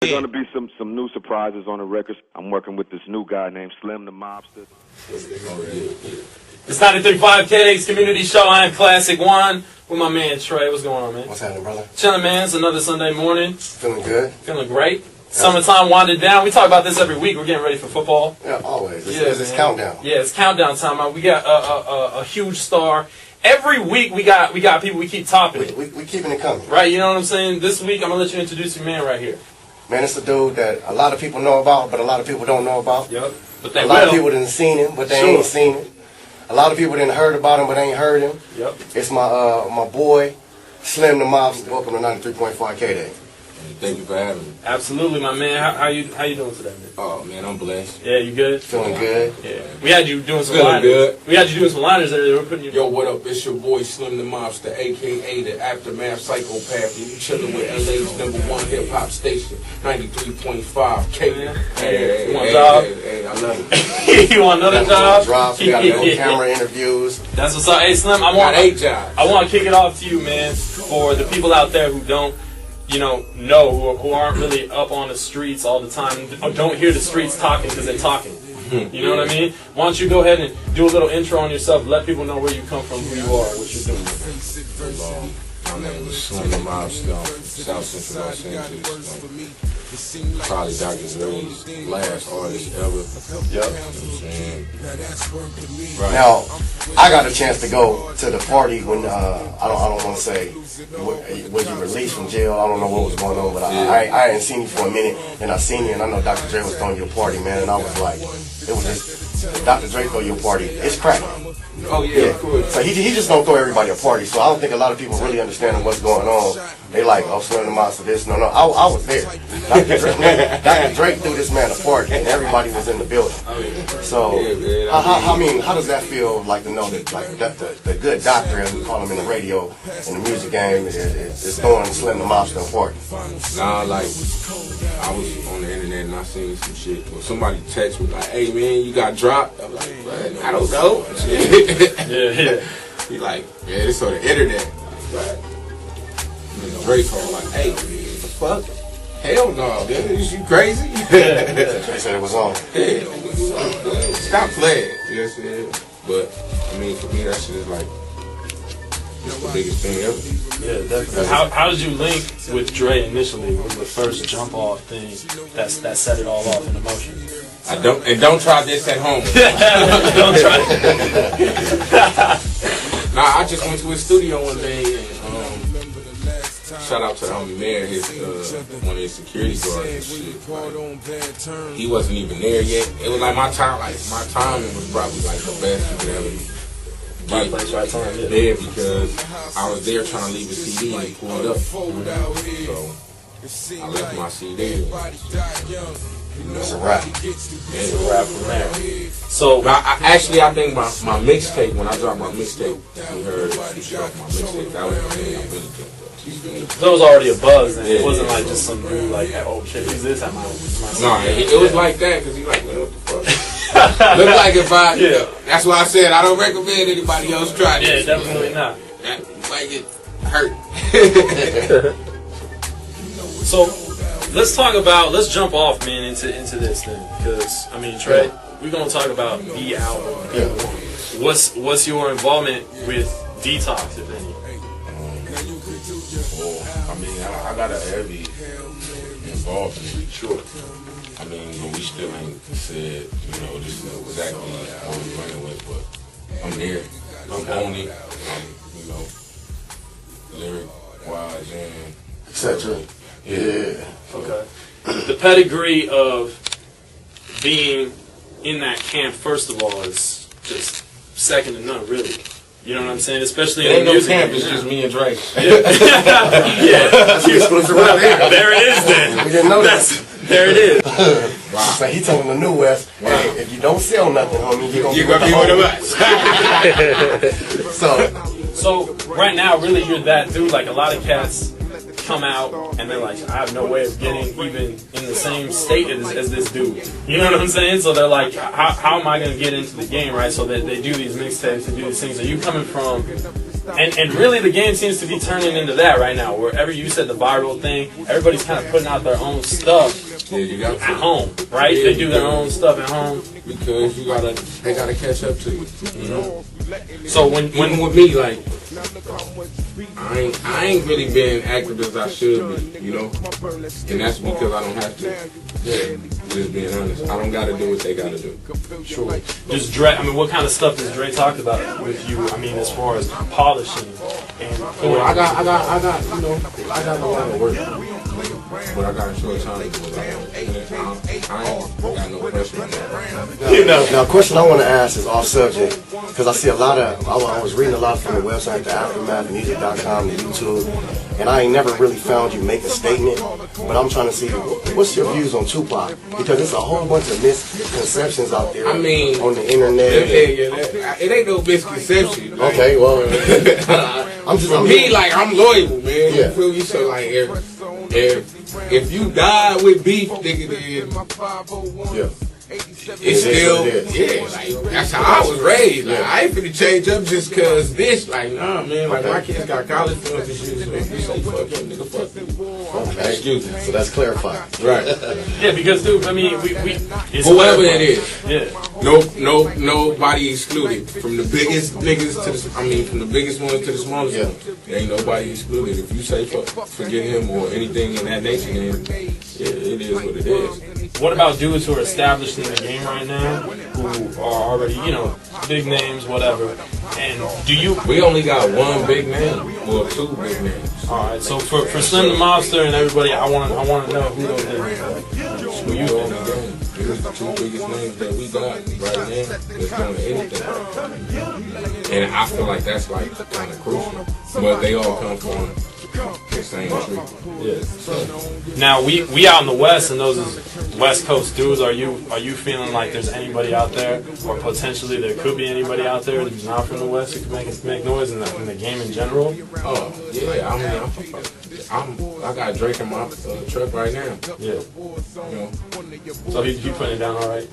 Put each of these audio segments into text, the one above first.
There's going to be some new surprises on the records. I'm working with this new guy named Slim the Mobster. It's 93.5 KD's Community Show. I am Classic One with my man Trey. What's going on, man? What's happening, brother? Chilling, man. It's another Sunday morning. Feeling good? Feeling great. Summertime winding down. We talk about this every week. We're getting ready for football. Yeah, always. It's countdown. Yeah, it's countdown time. We got a huge star. Every week we got people we keep topping. We keeping it coming. Right, you know what I'm saying? This week I'm going to let you introduce your man right here. Man, it's a dude that a lot of people know about, but a lot of people don't know about. Yep. But they a lot of people didn't seen him, but they ain't seen him. A lot of people didn't heard about him, but ain't heard him. Yep. It's my boy, Slim the Mobster. Welcome to 93.5 KD. Thank you for having me. Absolutely, my man. How you doing today, man? Oh man, I'm blessed. Yeah, you good? Feeling good? Yeah. We had you doing some Feeling liners. good. We had you doing some liners earlier. We're putting you. Yo, what up? It's your boy Slim the Mobster, aka the Aftermath Psychopath. You chilling with LA's #1 hip hop station, 93.5 KD. Hey, you want a job? Hey, I love it. You want another job? Drops. We got no camera interviews. That's what's up. Hey, Slim, Got 8 jobs. I want to kick it off to you, man, for the people out there who don't, who aren't really up on the streets all the time, don't hear the streets talking because they're talking. You know what I mean? Why don't you go ahead and do a little intro on yourself, let people know where you come from, who you are, what you're doing. My name is Slim the Mobster, South Central Los Angeles. Probably Dr. Dre's last artist ever. Yep. Right. Now, I got a chance to go to the party when I don't want to say when you released from jail. I don't know what was going on, but I hadn't seen you for a minute, and I seen you, and I know Dr. Dre was throwing you a party, man, and I was like, it was just Dr. Dre throw you a party. It's cracking. Oh yeah, of course. So he just don't throw everybody a party. So I don't think a lot of people really understand what's going on. They like, oh, Slim the Mobster, this. No. I was there. Dr. Dre threw this man a party, and everybody was in the building. So how does that feel like to know that the good doctor, as we call him in the radio, in the music game, is throwing Slim the Mobster a party? Nah, like, I was on the internet and I seen some shit. When somebody text me like, hey man, you got dropped? I'm like, what? I don't know. Yeah. He like, yeah, this on the internet. Right. Drake called like, hey, what the fuck? Hell no, dude. Is you crazy? They said it was on. Yeah. Stop playing. You know what I'm saying? But, I mean, for me, that shit is like, the biggest thing ever. Yeah, definitely. How did you link with Dre initially? What was the first jump off thing that set it all off in motion? Don't try this at home. Don't try it. Nah, I just went to his studio one day and shout out to the homie Mayor, one of his security guards and shit. Like, he wasn't even there yet. It was like my timing was probably like the best you could ever get. Right place, right time. Yeah. There because I was there trying to leave a CD and he pulled up. So I left my CD. It's a wrap. It's a wrap from there. So I think my mixtape, when I dropped my mixtape, you heard my mixtape, that was the thing I really took. there was already a buzz, and it wasn't like just some dude like, oh shit, who's this at my No, it was like that because he like, what the fuck? Look like if that's why I said I don't recommend anybody else try this. Yeah, definitely not. Like it hurt. So let's jump off, man, into this thing, because I mean, Trey, we're gonna talk about the album. Yeah. What's your involvement with Detox, if any? I mean, I got a heavy involvement, sure. I mean, but we still ain't said, this is exactly what we're running with, but I'm there. I'm on it. Lyric-wise and etc. Yeah. Okay. The pedigree of being in that camp, first of all, is just second to none, really. You know what I'm saying? Especially in the music. Camp, it's just me and Drake. Yeah. That's exclusive right there. There it is then. We didn't know that. There it is. Wow. So he telling the New West, hey, if you don't sell nothing, homie, you're gonna be one of us. So right now, really, you're that dude. Like, a lot of cats come out and they're like, I have no way of getting even in the same state as this dude. You know what I'm saying? So they're like, how am I going to get into the game, right? So that they do these mixtapes and do these things. Are you coming from And really the game seems to be turning into that right now. Wherever you said the viral thing, everybody's kind of putting out their own stuff at home, right? They do their own stuff at home. Because they gotta catch up to you, you know? So when even with me, like, I ain't really been active as I should be, you know? And that's because I don't have to. Yeah, just being honest. I don't gotta do what they gotta do. Sure. Does Dre, I mean, what kind of stuff does Dre talk about with you? I mean, as far as polishing and I got, you know, I got a lot of work. But I got a short time to do it. I ain't got no pressure on that. Now, a question I want to ask is off subject, because I see a lot of, I was reading a lot from the website, the aftermathmusic.com, the YouTube, and I ain't never really found you make a statement, but I'm trying to see, what's your views on Tupac? Because there's a whole bunch of misconceptions out there, I mean, on the internet. It ain't no misconception. Like, okay, well, I'm I'm loyal, man. Yeah. You feel me? So, like, if you die with beef, nigga, then yeah. it's still, like, that's how I was raised. Like, I ain't finna change up just cause this, like, nah, man, like, my kids got college funds and shit, so if you say fuck him, nigga, fuck him. Okay. Excuse me. So that's clarified. Right. yeah, because dude, I mean, we it's whoever it is. Yeah. Nobody excluded. From the biggest niggas to from the biggest ones to the smallest ones. There ain't nobody excluded. If you say forget him or anything in that nature, then yeah, it is what it is. What about dudes who are established in the game right now, who are already, you know, big names, whatever? And do you? We only got one big name, or two big names. All right. So for Slim the Mobster and everybody, I want to know who those are. Who you think? These are the two biggest names that we got right now that's doing anything. And I feel like that's like kind of crucial. But they all come from the same tree. Yeah. So, now we out in the West, and those is West Coast dudes. Are you feeling like there's anybody out there, or potentially there could be anybody out there who's not from the West who can make noise in the game in general? Oh yeah, I got Drake in my truck right now. Yeah. You know. So he putting it down all right.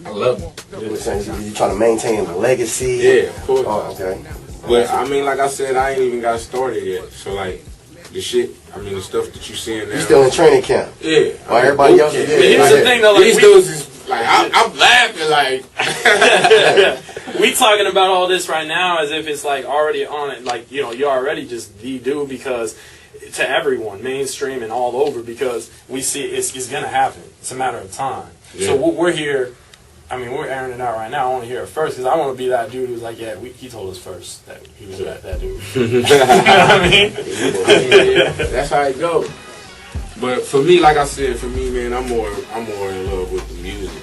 I love him. You trying to maintain the legacy? Yeah, of course. Oh, okay. But I mean, like I said, I ain't even got started yet. So like, the shit, I mean, the stuff that you seeing now. You still in training camp? Yeah. While everybody else is But here's the thing though, like, these dudes is like, I'm laughing like. We talking about all this right now as if it's like already on it, like, you know, you're already just the dude, because to everyone, mainstream and all over, because we see it's gonna happen. It's a matter of time. Yeah. So we're here. I mean, we're airing it out right now. I want to hear it first, because I want to be that dude who's like, yeah, he told us first that he was that dude. You know what I mean? Yeah, that's how it goes. But for me, like I said, for me, man, I'm more in love with the music.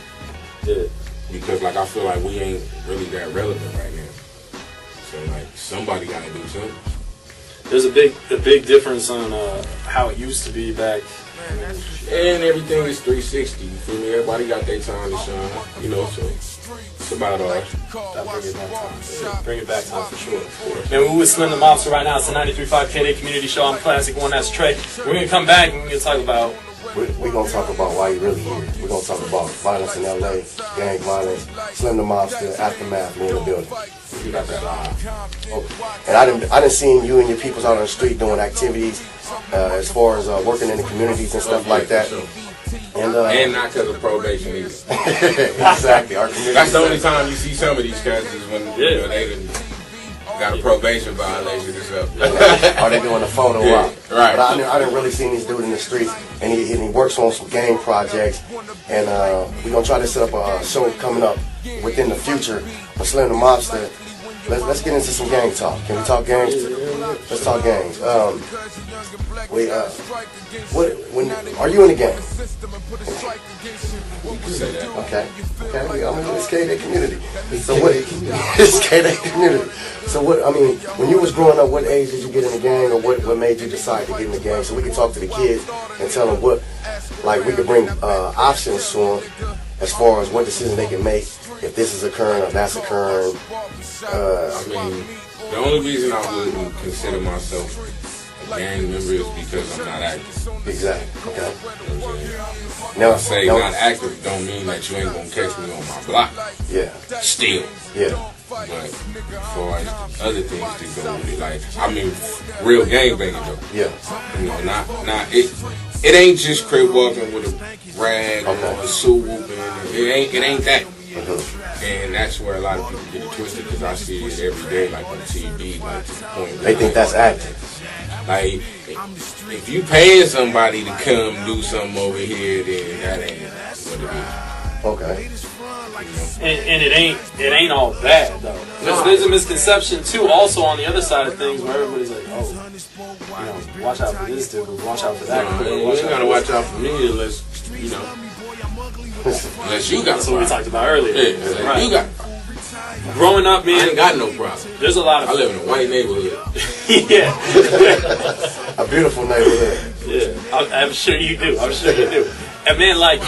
Yeah. Because like I feel like we ain't really that relevant right now. So like somebody gotta do something. There's a big difference on how it used to be back. And everything is 360. You feel me? Everybody got their time to shine. You know, so it's about all. Bring it back time for sure. And we're with Slim the Mobster right now. It's the 93.5 KD Community Show. I'm Classic One. That's Trey. We're gonna come back and we're gonna talk about. We're going to talk about why you really here. We're going to talk about violence in LA, gang violence, Slim the Mobster, Aftermath, me in the building. You got that live. And I didn't see you and your peoples out on the street doing activities as far as working in the communities and stuff like that. Sure. And not because of probation either. Exactly. Our community. That's the only time you see some of these cats is when you know, they done got a probation violation or something. Or they doing a photo op. Right. But I didn't really see this dude in the streets, and he works on some gang projects, and we're gonna try to set up a show coming up within the future for Slim the Mobster. Let's get into some gang talk. Can we talk gangs? Let's talk gangs. Are you in the gang? Okay. I mean, it's KD community. So what? It's KD community. So what? I mean, when you was growing up, what age did you get in the gang, or what made you decide to get in the gang? So we can talk to the kids and tell them what, like, we could bring options to them as far as what decision they can make if this is occurring or that's occurring. I mean, the only reason I wouldn't consider myself a gang member is because I'm not active. Exactly. Okay. You know what I'm saying? Not active don't mean that you ain't gonna catch me on my block. Yeah. Still. Yeah. But as far as other things to go with it, like, I mean, real gangbanging though. Yeah. You know, not it ain't just crib walking with a rag or a suit whooping. It ain't that. And that's where a lot of people get it twisted, because I see it every day, like on TV, like to the point They think that's acting. Like, if you paying somebody to come do something over here, then that ain't what it is. Okay. And it ain't all bad though. There's a misconception too, also on the other side of things, where everybody's like, oh, you know, watch out for this dude, watch out for that. You ain't gotta watch out for me unless, you know, unless you got. That's what we talked about earlier. Yeah, right. You got. Growing up, man, I ain't got no problem. There's a lot of. I live in a white neighborhood. Yeah. A beautiful neighborhood. Yeah, I'm sure you do. I'm sure you do. And man, like,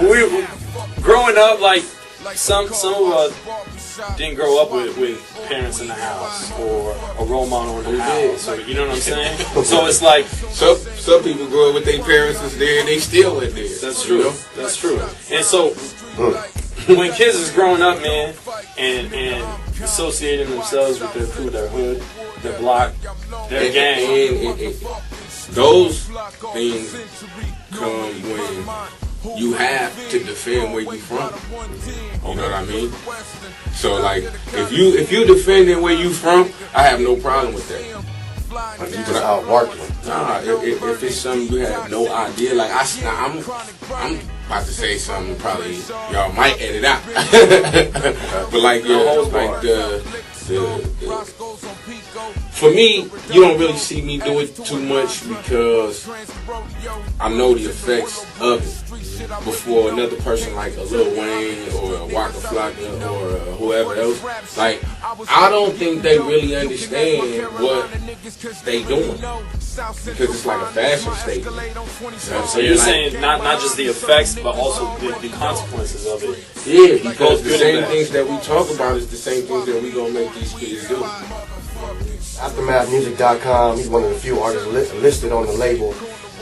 we growing up, like some of us didn't grow up with parents in the house or a role model in the house. Or, you know what I'm saying? So it's like some people grow up with their parents is there and they still live there. That's true. You know? That's true. And so when kids is growing up, man, and associating themselves with their crew, their hood, their block, their gang, and those things come when you have to defend where you from. You know what I mean? So like, if you defending where you from, I have no problem with that. But you just out working. Nah, if it's something you have no idea, like I'm about to say something probably y'all might edit out, but like for me, you don't really see me do it too much because I know the effects of it before another person like a Lil Wayne or a Waka Flocka or whoever else. Like, I don't think they really understand what they doing because it's like a fashion statement. So you're saying not just the effects, but also the consequences of it. Yeah, because the same things that we talk about is the same things that we gonna make these kids do. AftermathMusic.com. He's one of the few artists listed on the label.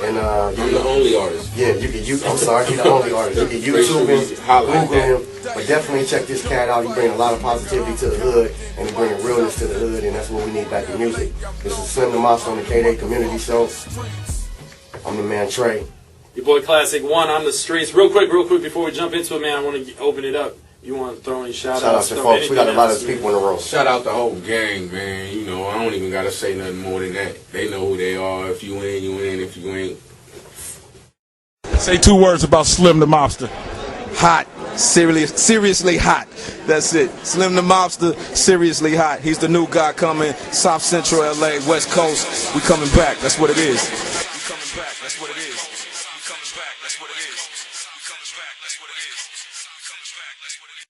And I'm the only artist. Yeah, you can. I'm sorry, he's the only artist. You can YouTube him, Google him, but definitely check this cat out. He bring a lot of positivity to the hood, and he bringing realness to the hood, and that's what we need back in music. This is Slim the Mobster on the K-Day Community Show. I'm the man Trey. Your boy Classic One on the streets. Real quick before we jump into it, man, I want to open it up. You want to throw any shout outs to folks. We got a lot of people in the room. Shout out the whole gang, man. You know, I don't even gotta say nothing more than that. They know who they are. If you in, you in. If you ain't. Say 2 words about Slim the Mobster. Hot. Seriously hot. That's it. Slim the Mobster, seriously hot. He's the new guy coming. South Central LA, West Coast. We coming back. That's what it is. We coming back. That's what it is. We coming back. That's what it is. We coming back. That's what it is. We coming back. That's what it is.